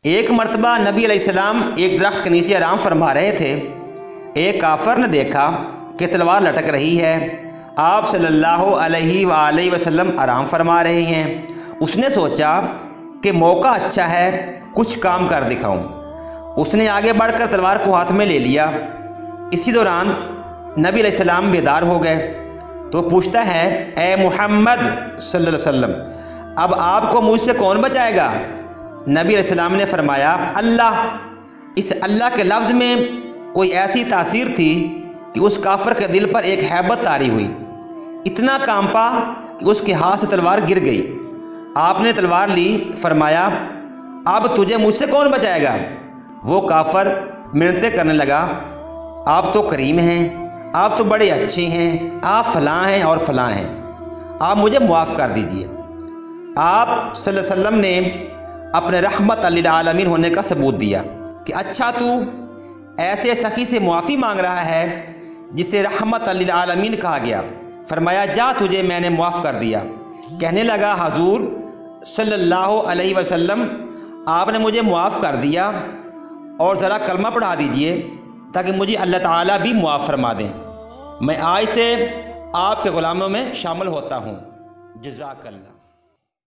ایک مرتبہ نبی علیہ السلام ایک درخت کے نیچے آرام فرما رہے تھے۔ ایک کافر نے دیکھا کہ تلوار لٹک رہی ہے، آپ صلی اللہ علیہ وآلہ وسلم آرام فرما رہے ہیں۔ اس نے سوچا کہ موقع اچھا ہے، کچھ کام کر دکھاؤں۔ اس نے آگے بڑھ کر تلوار کو ہاتھ میں لے لیا۔ اسی دوران نبی علیہ السلام بیدار ہو گئے تو پوچھتا ہے، اے محمد صلی اللہ علیہ وسلم، اب آپ کو مجھ سے کون بچائے گا؟ نبی علیہ السلام نے فرمایا، اللہ۔ اس اللہ کے لفظ میں کوئی ایسی تاثیر تھی کہ اس کافر کے دل پر ایک ہیبت طاری ہوئی، اتنا کانپا کہ اس کے ہاتھ سے تلوار گر گئی۔ آپ نے تلوار لی، فرمایا، اب تجھے مجھ سے کون بچائے گا؟ وہ کافر منتیں کرنے لگا، آپ تو کریم ہیں، آپ تو بڑے اچھے ہیں، آپ فلاں ہیں اور فلاں ہیں، آپ مجھے معاف کر دیجئے۔ آپ صلی اللہ علیہ وسلم نے اپنے رحمت للعالمین ہونے کا ثبوت دیا کہ اچھا تو ایسے سخی سے معافی مانگ رہا ہے جسے رحمت للعالمین کہا گیا۔ فرمایا، جا، تجھے میں نے معاف کر دیا۔ کہنے لگا، حضور صلی اللہ علیہ وسلم، آپ نے مجھے معاف کر دیا اور ذرا کلمہ پڑھا دیجئے تاکہ مجھے اللہ تعالیٰ بھی معاف فرما دیں، میں آج سے آپ کے غلاموں میں شامل ہوتا ہوں۔ جزاک اللہ۔